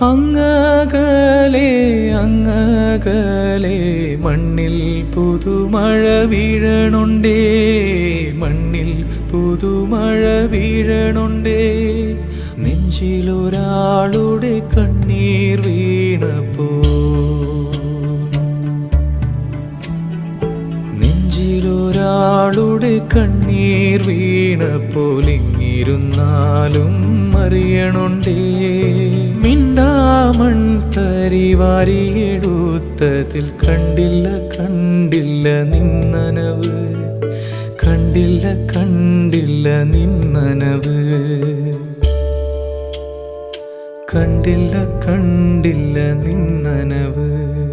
അങ്ങകലെ അങ്ങകലെ മണ്ണിൽ പുതുമഴ വീഴണുണ്ടേ, മണ്ണിൽ പുതുമഴ വീഴണുണ്ടേ. നെഞ്ചിലൊരാളുടെ കണ്ണീർ വീണപ്പോ, നെഞ്ചിലൊരാളുടെ കണ്ണീർ വീണപ്പോൾ ഇങ്ങിരുന്നാലും അറിയണുണ്ടേ. മിണ്ടാമൺ തരിവാരിയെടുത്തതിൽ കണ്ടില്ല കണ്ടില്ല നിന്നനവ്, കണ്ടില്ല കണ്ടില്ല നിന്നനവ്, കണ്ടില്ല കണ്ടില്ല നിന്നനവ്.